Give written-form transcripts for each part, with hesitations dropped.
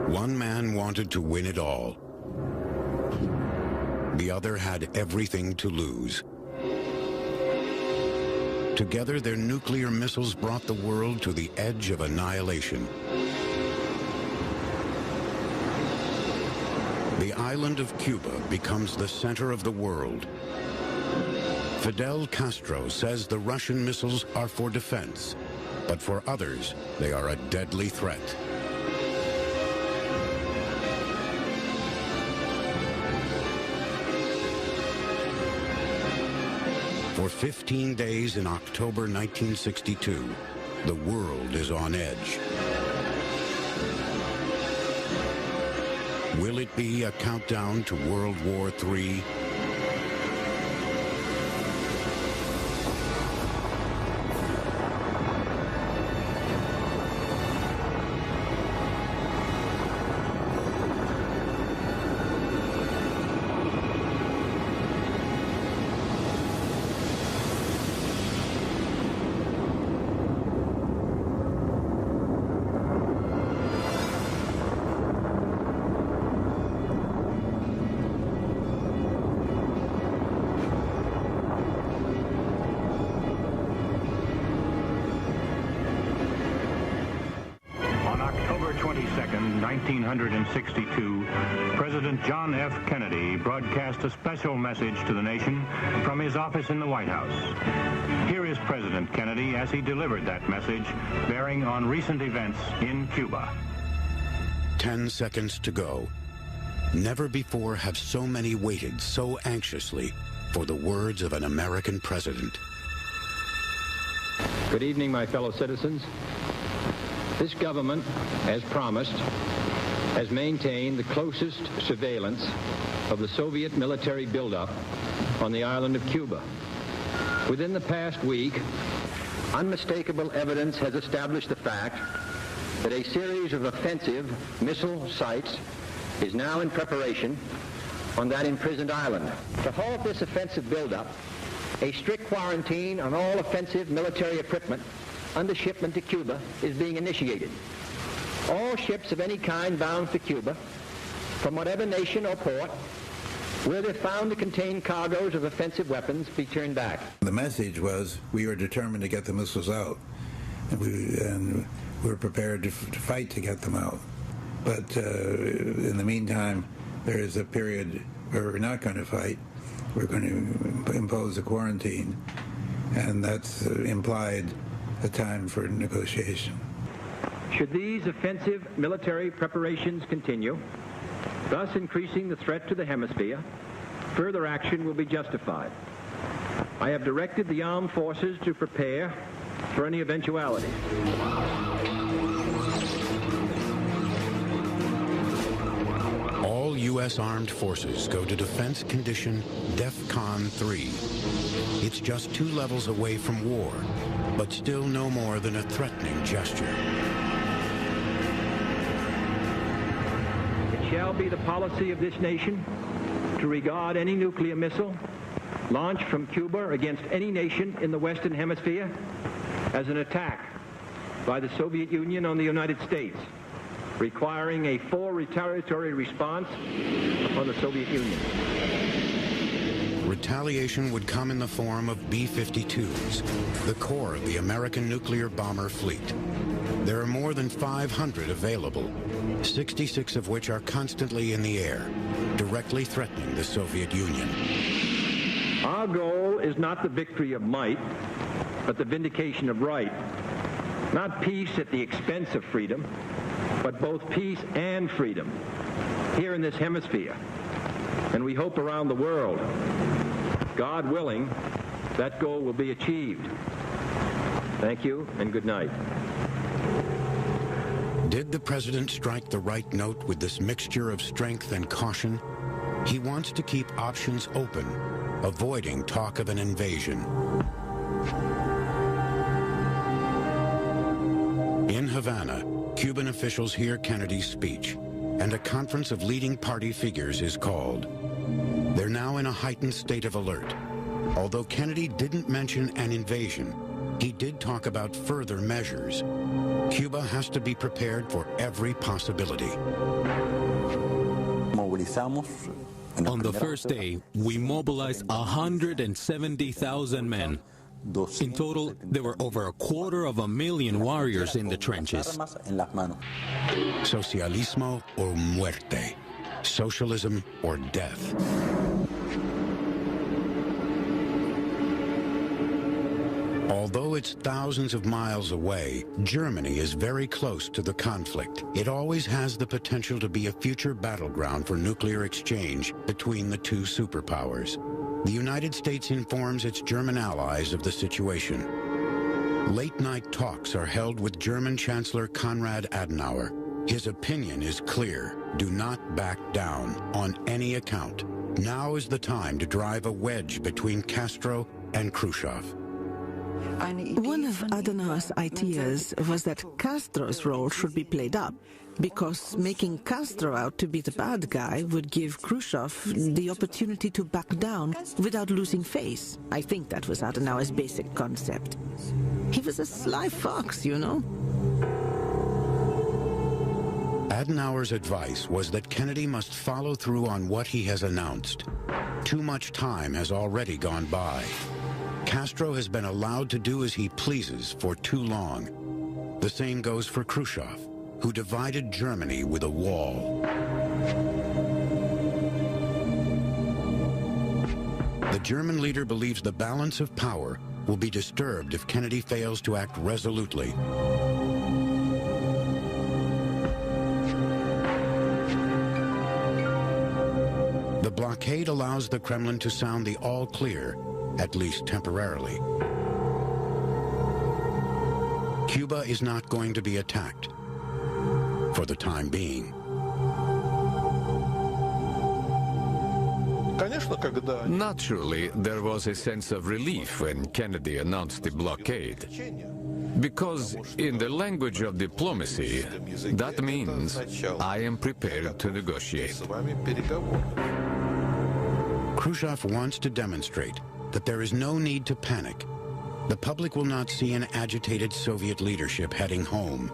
One man wanted to win it all. The other had everything to lose. Together, their nuclear missiles brought the world to the edge of annihilation. The island of Cuba becomes the center of the world. Fidel Castro says the Russian missiles are for defense, but for others, they are a deadly threat. For 15 days in October 1962, the world is on edge. Will it be a countdown to World War III? October 22nd, 1962, President John F. Kennedy broadcast a special message to the nation from his office in the White House. Here is President Kennedy as he delivered that message, bearing on recent events in Cuba. 10 seconds to go. Never before have so many waited so anxiously for the words of an American president. Good evening, my fellow citizens. This government, as promised, has maintained the closest surveillance of the Soviet military buildup on the island of Cuba. Within the past week, unmistakable evidence has established the fact that a series of offensive missile sites is now in preparation on that imprisoned island. To halt this offensive buildup, a strict quarantine on all offensive military equipment under shipment to Cuba is being initiated. All ships of any kind bound for Cuba, from whatever nation or port, where they're found to contain cargoes of offensive weapons, be turned back. The message was we were determined to get the missiles out, and we were prepared to fight to get them out. But in the meantime, there is a period where we're not going to fight. We're going to impose a quarantine, and that's implied a time for negotiation. Should these offensive military preparations continue, thus increasing the threat to the hemisphere, further action will be justified. I have directed the armed forces to prepare for any eventuality. All U.S. armed forces go to defense condition DEFCON 3. It's just 2 levels away from war, but still no more than a threatening gesture. It shall be the policy of this nation to regard any nuclear missile launched from Cuba against any nation in the Western Hemisphere as an attack by the Soviet Union on the United States, requiring a full retaliatory response on the Soviet Union. Retaliation would come in the form of B-52s, the core of the American nuclear bomber fleet. There are more than 500 available, 66 of which are constantly in the air, directly threatening the Soviet Union. Our goal is not the victory of might, but the vindication of right. Not peace at the expense of freedom, but both peace and freedom here in this hemisphere, and we hope around the world. God willing, that goal will be achieved. Thank you, and good night. Did the president strike the right note with this mixture of strength and caution? He wants to keep options open, avoiding talk of an invasion. In Havana, Cuban officials hear Kennedy's speech, and a conference of leading party figures is called. They're now in a heightened state of alert. Although Kennedy didn't mention an invasion, he did talk about further measures. Cuba has to be prepared for every possibility. On the first day, we mobilized 170,000 men. In total, there were over 250,000 warriors in the trenches. Socialismo o muerte. Socialism or death. Although it's thousands of miles away, Germany is very close to the conflict. It always has the potential to be a future battleground for nuclear exchange between the two superpowers. The United States informs its German allies of the situation. Late-night talks are held with German Chancellor Konrad Adenauer. His opinion is clear. Do not back down on any account. Now is the time to drive a wedge between Castro and Khrushchev. One of Adenauer's ideas was that Castro's role should be played up, because making Castro out to be the bad guy would give Khrushchev the opportunity to back down without losing face. I think that was Adenauer's basic concept. He was a sly fox, you know. Adenauer's advice was that Kennedy must follow through on what he has announced. Too much time has already gone by. Castro has been allowed to do as he pleases for too long. The same goes for Khrushchev, who divided Germany with a wall. The German leader believes the balance of power will be disturbed if Kennedy fails to act resolutely. The blockade allows the Kremlin to sound the all clear, at least temporarily. Cuba is not going to be attacked, for the time being. Naturally, there was a sense of relief when Kennedy announced the blockade. Because in the language of diplomacy, that means I am prepared to negotiate. Khrushchev wants to demonstrate that there is no need to panic. The public will not see an agitated Soviet leadership heading home.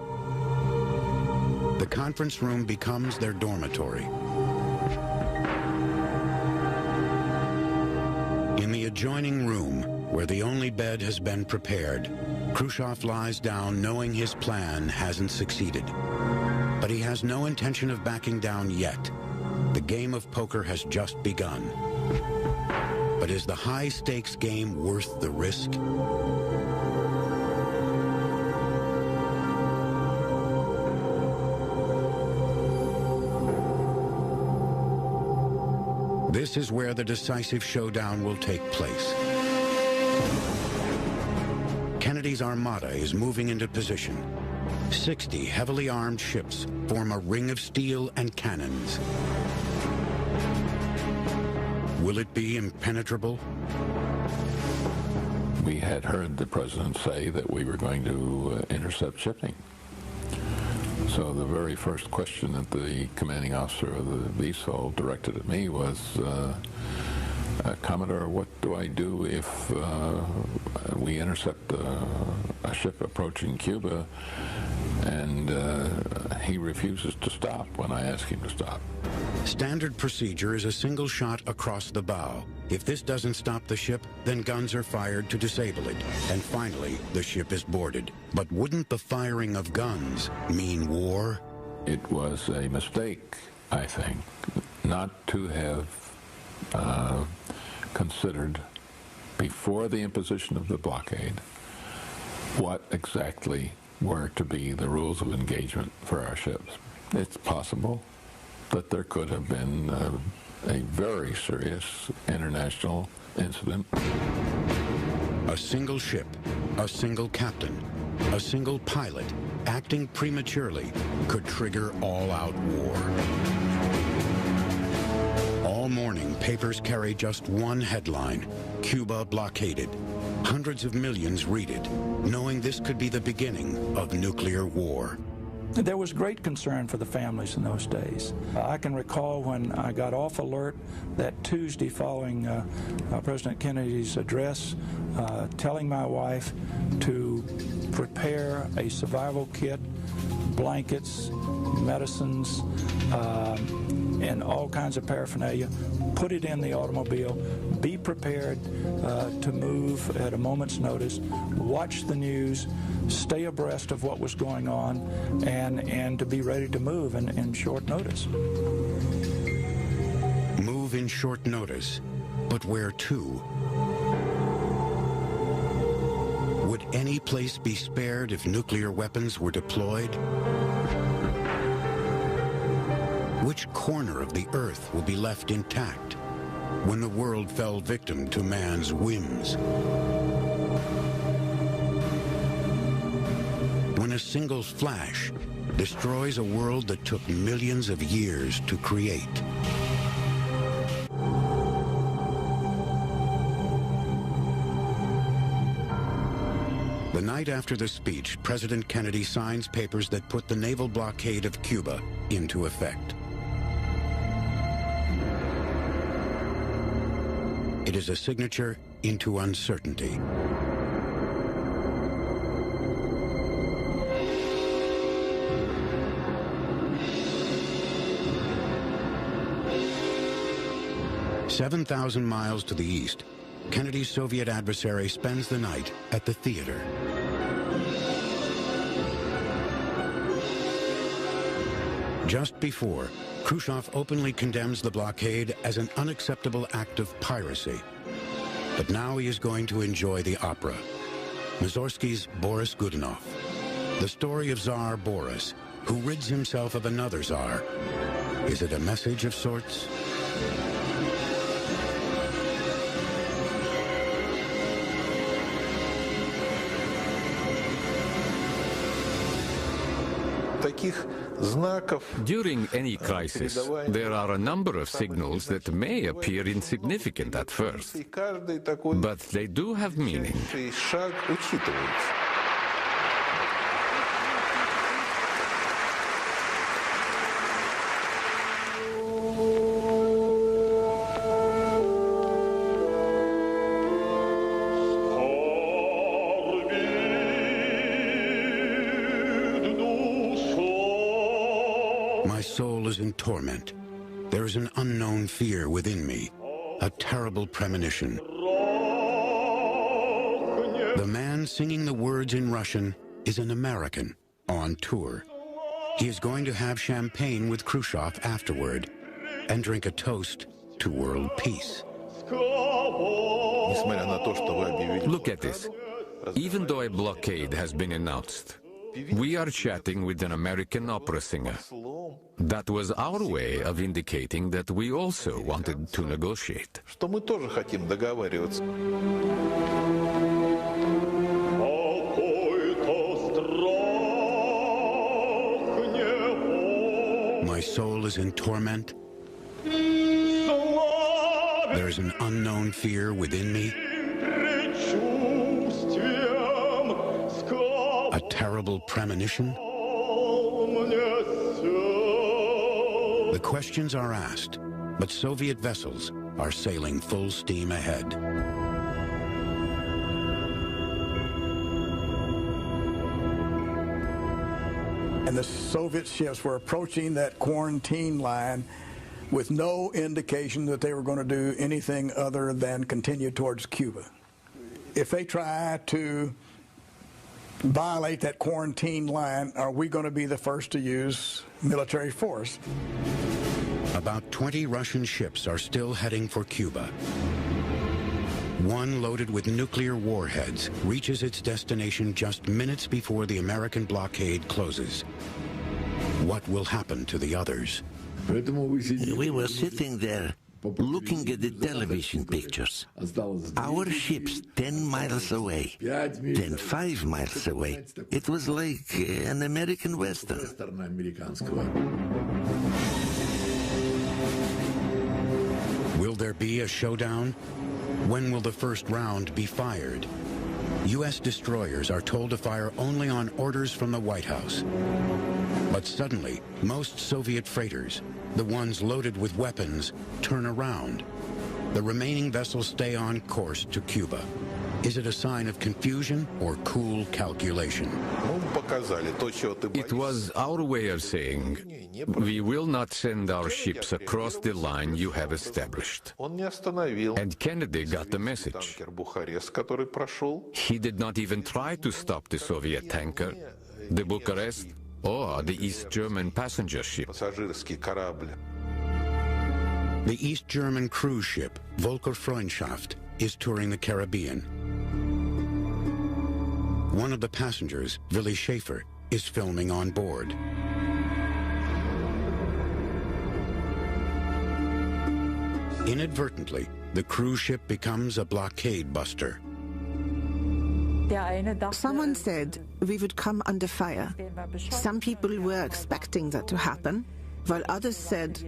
The conference room becomes their dormitory. In the adjoining room, where the only bed has been prepared, Khrushchev lies down knowing his plan hasn't succeeded. But he has no intention of backing down yet. The game of poker has just begun. But is the high-stakes game worth the risk? This is where the decisive showdown will take place. Kennedy's armada is moving into position. 60 heavily armed ships form a ring of steel and cannons. Will it be impenetrable? We had heard the president say that we were going to intercept shipping. So the very first question that the commanding officer of the VSOL directed at me was, Commodore, what do I do if we intercept a ship approaching Cuba and he refuses to stop when I ask him to stop? Standard procedure is a single shot across the bow. If this doesn't stop the ship, then guns are fired to disable it. And finally, the ship is boarded. But wouldn't the firing of guns mean war? It was a mistake, I think, not to have considered before the imposition of the blockade what exactly were to be the rules of engagement for our ships. It's possible that there could have been a very serious international incident. A single ship, a single captain, a single pilot acting prematurely could trigger all-out war. All morning, papers carry just one headline: Cuba blockaded. Hundreds of millions read it, knowing this could be the beginning of nuclear war. There was great concern for the families in those days. I can recall when I got off alert that Tuesday following President Kennedy's address, telling my wife to prepare a survival kit, blankets, medicines, and all kinds of paraphernalia, put it in the automobile, be prepared to move at a moment's notice, watch the news, stay abreast of what was going on, and to be ready to move in short notice. Move in short notice, but where to? Would any place be spared if nuclear weapons were deployed? Which corner of the earth will be left intact when the world fell victim to man's whims? When a single flash destroys a world that took millions of years to create. The night after the speech, President Kennedy signs papers that put the naval blockade of Cuba into effect. It is a signature into uncertainty. "7,000 miles to the east, Kennedy's Soviet adversary spends the night at the theater. Just before, Khrushchev openly condemns the blockade as an unacceptable act of piracy. But now he is going to enjoy the opera. Mussorgsky's Boris Godunov. The story of Tsar Boris, who rids himself of another Tsar. Is it a message of sorts? During any crisis, there are a number of signals that may appear insignificant at first, but they do have meaning. My soul is in torment. There is an unknown fear within me, a terrible premonition. The man singing the words in Russian is an American on tour. He is going to have champagne with Khrushchev afterward and drink a toast to world peace. Look at this. Even though a blockade has been announced, we are chatting with an American opera singer. That was our way of indicating that we also wanted to negotiate. My soul is in torment. There is an unknown fear within me. A terrible premonition. The questions are asked, but Soviet vessels are sailing full steam ahead. And the Soviet ships were approaching that quarantine line with no indication that they were going to do anything other than continue towards Cuba. If they try to violate that quarantine line, are we going to be the first to use military force? About 20 Russian ships are still heading for Cuba. One loaded with nuclear warheads reaches its destination just minutes before the American blockade closes. What will happen to the others? We were sitting there looking at the television pictures. Our ships 10 miles away, then 5 miles away. It was like an American Western. Will there be a showdown? When will the first round be fired? U.S. destroyers are told to fire only on orders from the White House. But suddenly, most Soviet freighters, the ones loaded with weapons, turn around. The remaining vessels stay on course to Cuba. Is it a sign of confusion or cool calculation? It was our way of saying, we will not send our ships across the line you have established. And Kennedy got the message. He did not even try to stop the Soviet tanker, the Bucharest, or the East German passenger ship. The East German cruise ship, Volker Freundschaft, is touring the Caribbean. One of the passengers, Willi Schaefer, is filming on board. Inadvertently, the cruise ship becomes a blockade buster. Someone said we would come under fire. Some people were expecting that to happen, while others said,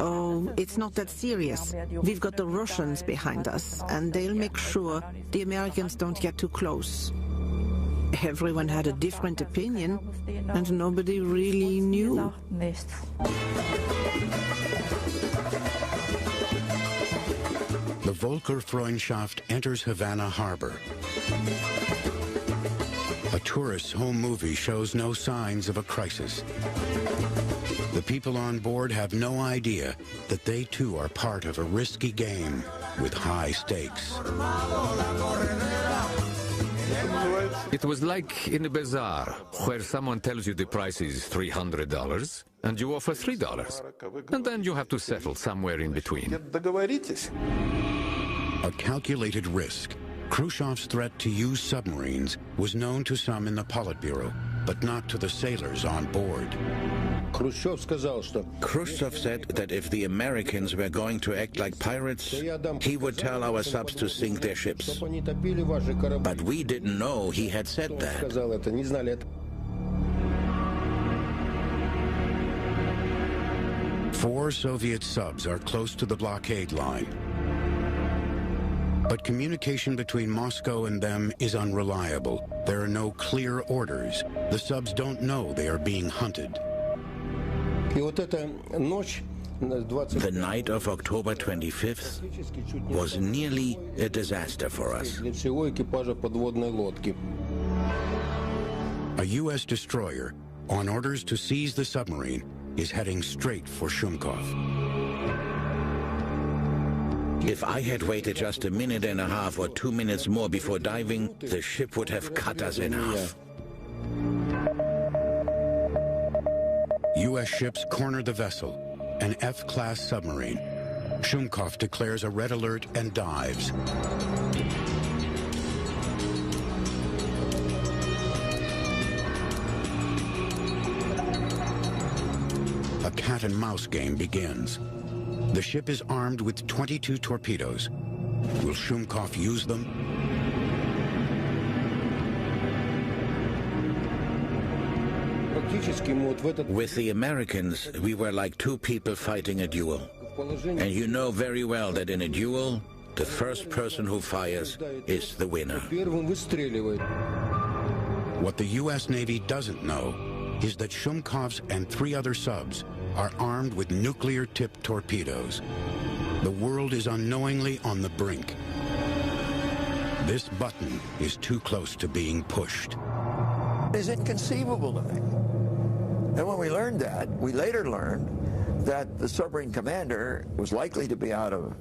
oh, it's not that serious. We've got the Russians behind us, and they'll make sure the Americans don't get too close. Everyone had a different opinion, and nobody really knew. The Volker Freundschaft enters Havana harbor. A tourist's home movie shows no signs of a crisis. The people on board have no idea that they too are part of a risky game with high stakes. It was like in a bazaar, where someone tells you the price is $300, and you offer $3, and then you have to settle somewhere in between. A calculated risk. Khrushchev's threat to use submarines was known to some in the Politburo, but not to the sailors on board. Khrushchev said that if the Americans were going to act like pirates, he would tell our subs to sink their ships. But we didn't know he had said that. 4 Soviet subs are close to the blockade line. But communication between Moscow and them is unreliable. There are no clear orders. The subs don't know they are being hunted. The night of October 25th was nearly a disaster for us. A U.S. destroyer, on orders to seize the submarine, is heading straight for Shumkov. If I had waited just a minute and a half or 2 minutes more before diving, the ship would have cut us in half. U.S. ships corner the vessel, an F-class submarine. Shumkov declares a red alert and dives. A cat-and-mouse game begins. The ship is armed with 22 torpedoes. Will Shumkov use them? With the Americans, we were like two people fighting a duel. And you know very well that in a duel, the first person who fires is the winner. What the U.S. Navy doesn't know is that Shumkov's and 3 other subs are armed with nuclear-tipped torpedoes. The world is unknowingly on the brink. This button is too close to being pushed. It's inconceivable to me. And when we learned that, we later learned that the submarine commander was likely to be out of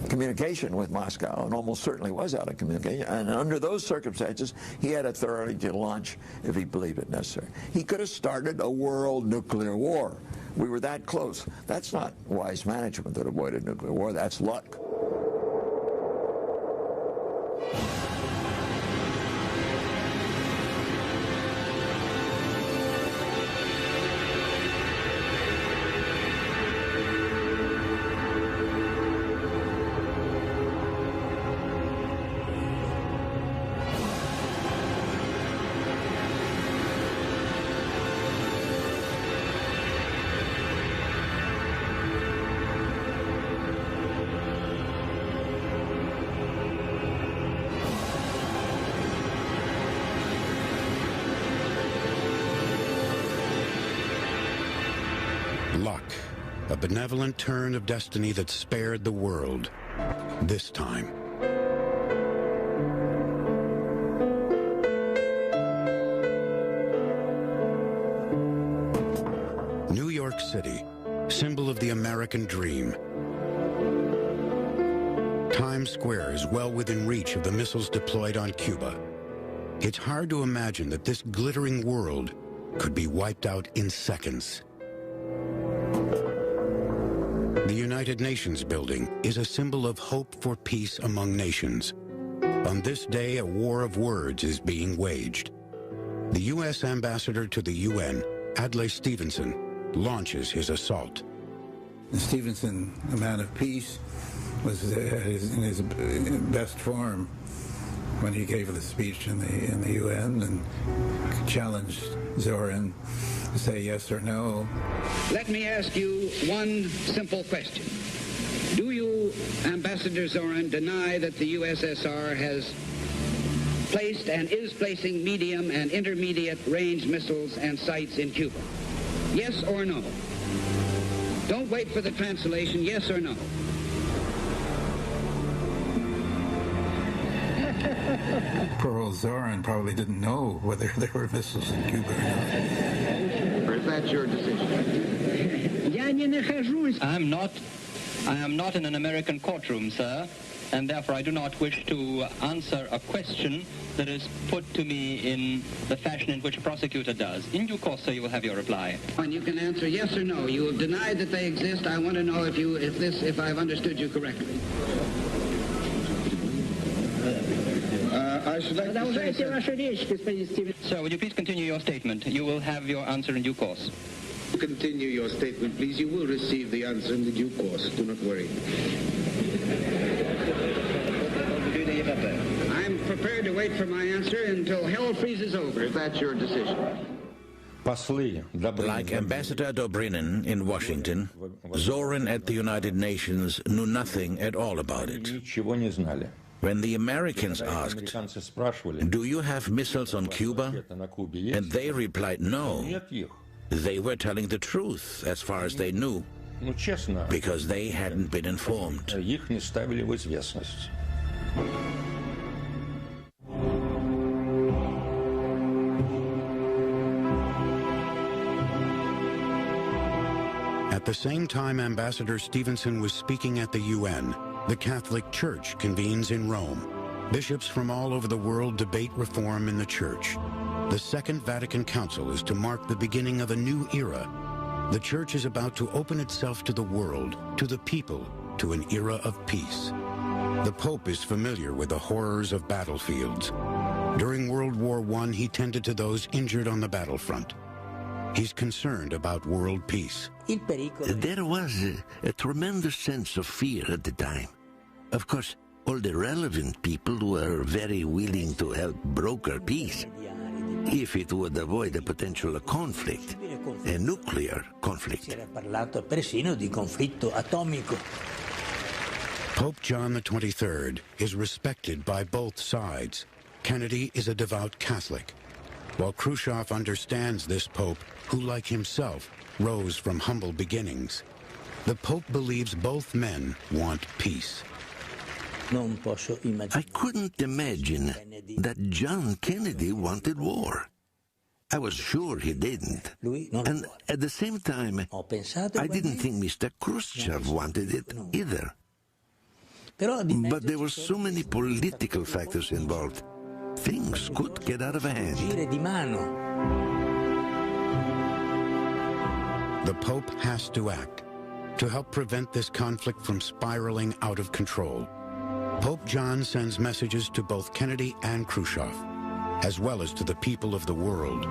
communication with Moscow, and almost certainly was out of communication. And under those circumstances, he had authority to launch if he believed it necessary. He could have started a world nuclear war. We were that close. That's not wise management that avoided nuclear war. That's luck. Luck, a benevolent turn of destiny that spared the world. This time. York City, symbol of the American dream. Times Square is well within reach of the missiles deployed on Cuba. It's hard to imagine that this glittering world could be wiped out in seconds. The United Nations building is a symbol of hope for peace among nations. On this day, a war of words is being waged. The U.S. ambassador to the UN, Adlai Stevenson, launches his assault. Stevenson, a man of peace, was in his best form when he gave the speech in the UN and challenged Zorin to say yes or no. Let me ask you one simple question. Do you, Ambassador Zorin, deny that the USSR has placed and is placing medium and intermediate range missiles and sites in Cuba? Yes or no? Don't wait for the translation, yes or no? Poor old Zorin probably didn't know whether there were missiles in Cuba or not. Or is that your decision? I am not in an American courtroom, sir, and therefore I do not wish to answer a question that is put to me in the fashion in which a prosecutor does. In due course, sir, you will have your reply. And you can answer yes or no. You have denied that they exist. I want to know if I've understood you correctly. I should like to say, sir, would you please continue your statement? You will have your answer in due course. Continue your statement, please. You will receive the answer in the due course. Do not worry. I'm prepared to wait for my answer until hell freezes over, if that's your decision. Like Ambassador Dobrinin in Washington, Zorin at the United Nations knew nothing at all about it. When the Americans asked, "Do you have missiles on Cuba?" and they replied, "No," they were telling the truth as far as they knew, because they hadn't been informed. At the same time Ambassador Stevenson was speaking at the UN, the Catholic Church convenes in Rome. Bishops from all over the world debate reform in the Church. The Second Vatican Council is to mark the beginning of a new era. The Church is about to open itself to the world, to the people, to an era of peace. The Pope is familiar with the horrors of battlefields. During World War I, he tended to those injured on the battlefront. He's concerned about world peace. There was a tremendous sense of fear at the time. Of course, all the relevant people were very willing to help broker peace, if it would avoid a potential conflict, a nuclear conflict. Pope John XXIII is respected by both sides. Kennedy is a devout Catholic, while Khrushchev understands this pope, who, like himself, rose from humble beginnings. The Pope believes both men want peace. I couldn't imagine that John Kennedy wanted war. I was sure he didn't. And at the same time, I didn't think Mr. Khrushchev wanted it either. But there were so many political factors involved. Things could get out of hand. The Pope has to act to help prevent this conflict from spiraling out of control. Pope John sends messages to both Kennedy and Khrushchev, as well as to the people of the world.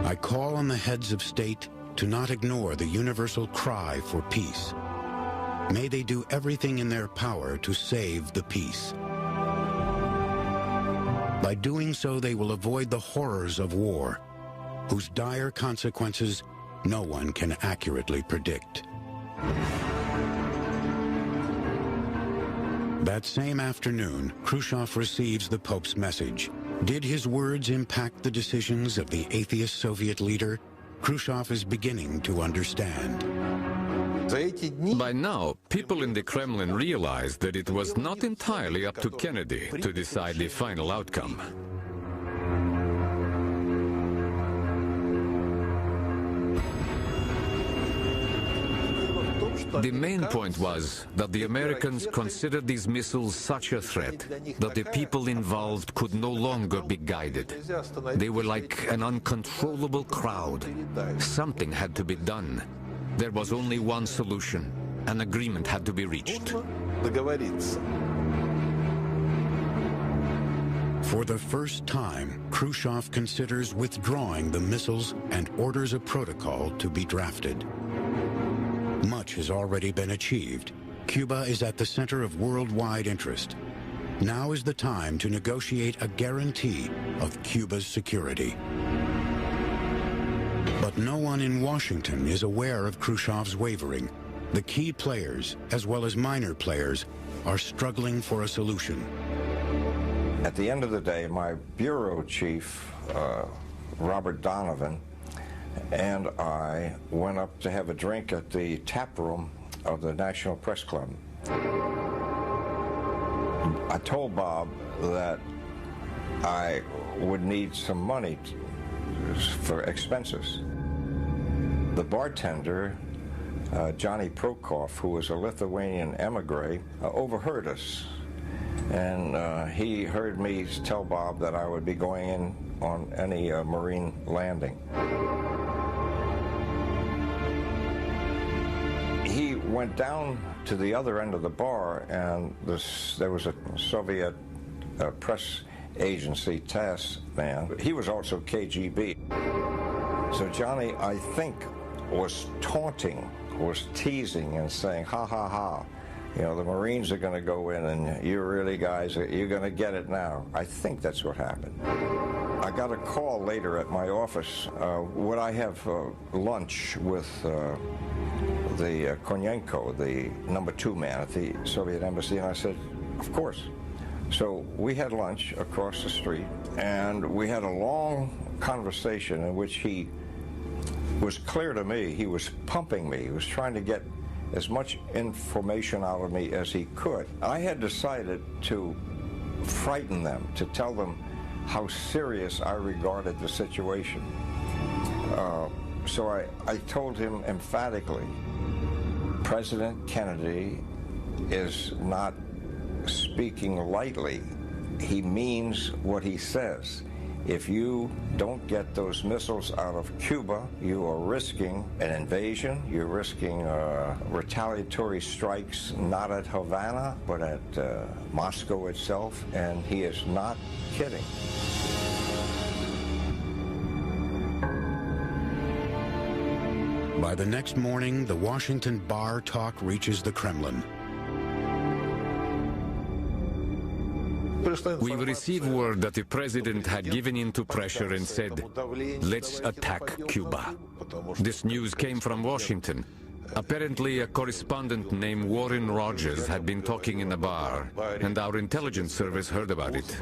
I call on the heads of state to not ignore the universal cry for peace. May they do everything in their power to save the peace. By doing so, they will avoid the horrors of war, whose dire consequences no one can accurately predict. That same afternoon, Khrushchev receives the Pope's message. Did his words impact the decisions of the atheist Soviet leader? Khrushchev is beginning to understand. By now, people in the Kremlin realized that it was not entirely up to Kennedy to decide the final outcome. The main point was that the Americans considered these missiles such a threat that the people involved could no longer be guided. They were like an uncontrollable crowd. Something had to be done. There was only one solution. An agreement had to be reached. For the first time, Khrushchev considers withdrawing the missiles and orders a protocol to be drafted. Much has already been achieved. Cuba is at the center of worldwide interest. Now is the time to negotiate a guarantee of Cuba's security. But no one in Washington is aware of Khrushchev's wavering. The key players, as well as minor players, are struggling for a solution. At the end of the day, my bureau chief, Robert Donovan, and I went up to have a drink at the tap room of the National Press Club. I told Bob that I would need some money for expenses. The bartender, Johnny Prokop, who was a Lithuanian emigre, overheard us. And he heard me tell Bob that I would be going in on any Marine landing. He went down to the other end of the bar, and there was a Soviet press agency task man. He was also KGB. So Johnny, I think, was taunting, was teasing and saying, ha, ha, ha. You know, the Marines are going to go in, and you really guys, you're going to get it now. I think that's what happened. I got a call later at my office. Would I have lunch with the Konyenko, the #2 man at the Soviet embassy? And I said, of course. So we had lunch across the street, and we had a long conversation in which he was clear to me, he was pumping me, he was trying to get as much information out of me as he could. I had decided to frighten them, to tell them how serious I regarded the situation. So I told him emphatically, President Kennedy is not speaking lightly. He means what he says. If you don't get those missiles out of Cuba, you are risking an invasion, you're risking retaliatory strikes, not at Havana, but at Moscow itself, and he is not kidding. By the next morning, the Washington bar talk reaches the Kremlin. We've received word that the president had given in to pressure and said, let's attack Cuba. This news came from Washington. Apparently, a correspondent named Warren Rogers had been talking in a bar, and our intelligence service heard about it.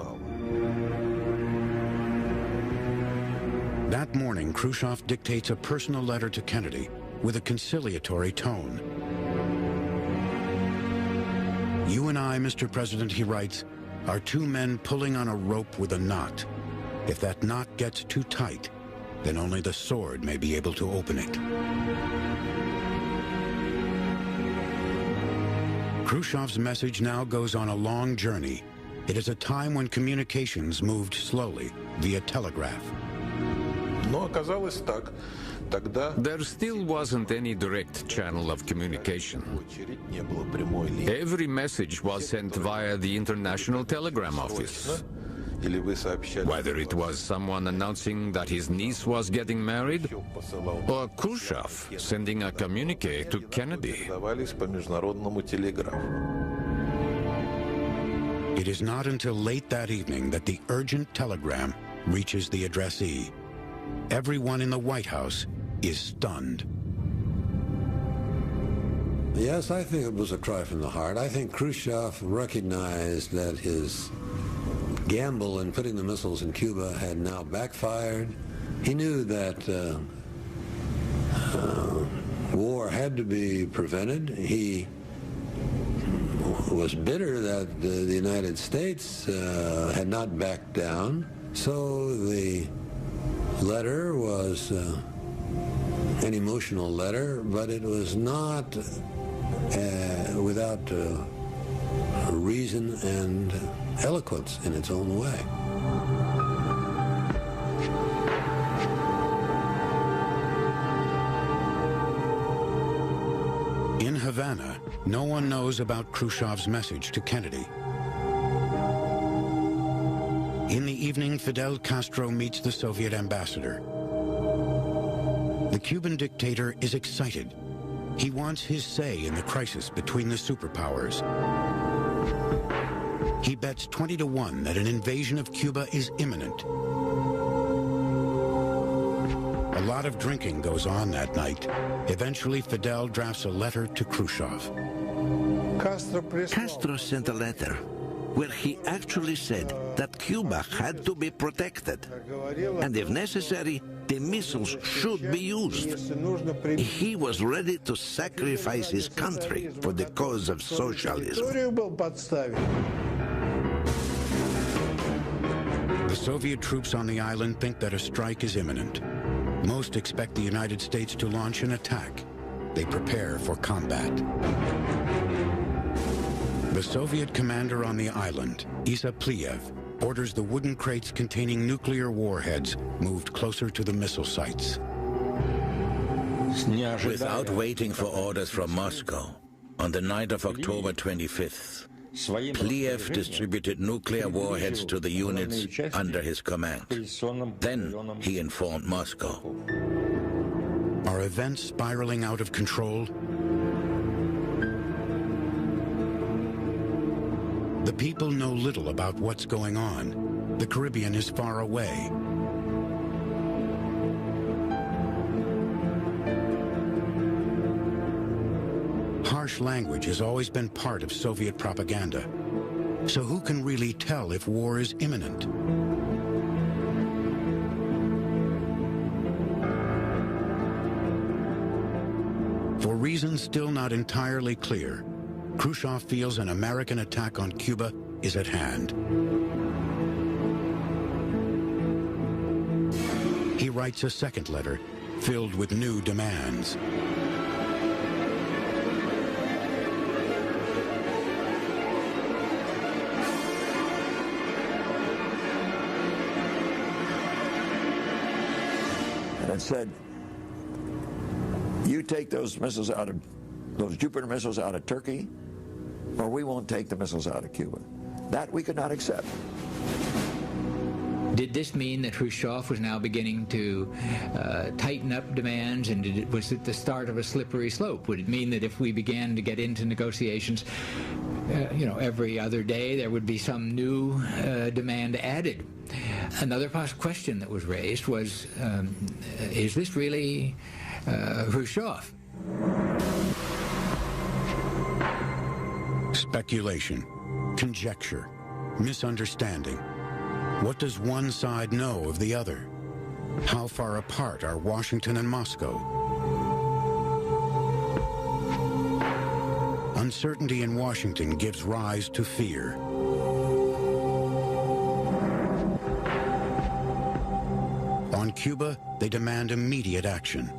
That morning, Khrushchev dictates a personal letter to Kennedy with a conciliatory tone. You and I, Mr. President, he writes, are two men pulling on a rope with a knot. If that knot gets too tight, then only the sword may be able to open it. Khrushchev's message now goes on a long journey. It is a time when communications moved slowly via telegraph. There still wasn't any direct channel of communication. Every message was sent via the International Telegram Office. Whether it was someone announcing that his niece was getting married, or Khrushchev sending a communique to Kennedy. It is not until late that evening that the urgent telegram reaches the addressee. Everyone in the White House is stunned. Yes, I think it was a cry from the heart. I think Khrushchev recognized that his gamble in putting the missiles in Cuba had now backfired. He knew that war had to be prevented. He was bitter that the United States had not backed down. So the letter was an emotional letter, but it was not without reason and eloquence in its own way. In Havana, no one knows about Khrushchev's message to Kennedy. In the evening, Fidel Castro meets the Soviet ambassador. The Cuban dictator is excited. He wants his say in the crisis between the superpowers. He bets 20-1 that an invasion of Cuba is imminent. A lot of drinking goes on that night. Eventually, Fidel drafts a letter to Khrushchev. Castro sent a letter where he actually said that Cuba had to be protected, and if necessary, the missiles should be used. He was ready to sacrifice his country for the cause of socialism. The Soviet troops on the island think that a strike is imminent. Most expect the United States to launch an attack. They prepare for combat. The Soviet commander on the island, Isa Pliyev, orders the wooden crates containing nuclear warheads moved closer to the missile sites. Without waiting for orders from Moscow, on the night of October 25th, Pliyev distributed nuclear warheads to the units under his command. Then he informed Moscow. Are events spiraling out of control? The people know little about what's going on. The Caribbean is far away. Harsh language has always been part of Soviet propaganda. So who can really tell if war is imminent? For reasons still not entirely clear, Khrushchev feels an American attack on Cuba is at hand. He writes a second letter filled with new demands. And it said, you take those missiles out of, those Jupiter missiles out of Turkey, or we won't take the missiles out of Cuba. That we could not accept. Did this mean that Khrushchev was now beginning to tighten up demands, and was it the start of a slippery slope? Would it mean that if we began to get into negotiations, every other day there would be some new demand added? Another question that was raised was, is this really Khrushchev? Speculation, conjecture, misunderstanding. What does one side know of the other? How far apart are Washington and Moscow? Uncertainty in Washington gives rise to fear. On Cuba, they demand immediate action.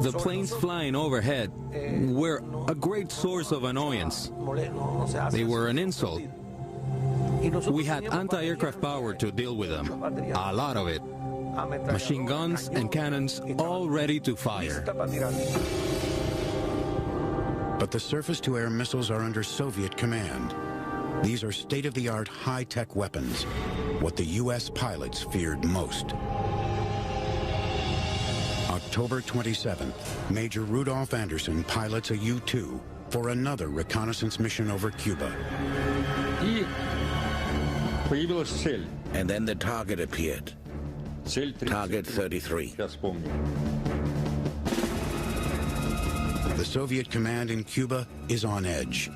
The planes flying overhead were a great source of annoyance. They were an insult. We had anti-aircraft power to deal with them, a lot of it. Machine guns and cannons all ready to fire. But the surface-to-air missiles are under Soviet command. These are state-of-the-art high-tech weapons, what the U.S. pilots feared most. October 27th, Major Rudolph Anderson pilots a U-2 for another reconnaissance mission over Cuba. And then the target appeared. Target 33. The Soviet command in Cuba is on edge.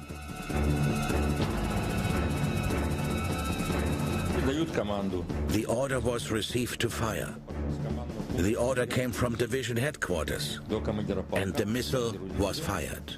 The order was received to fire. The order came from division headquarters, and the missile was fired.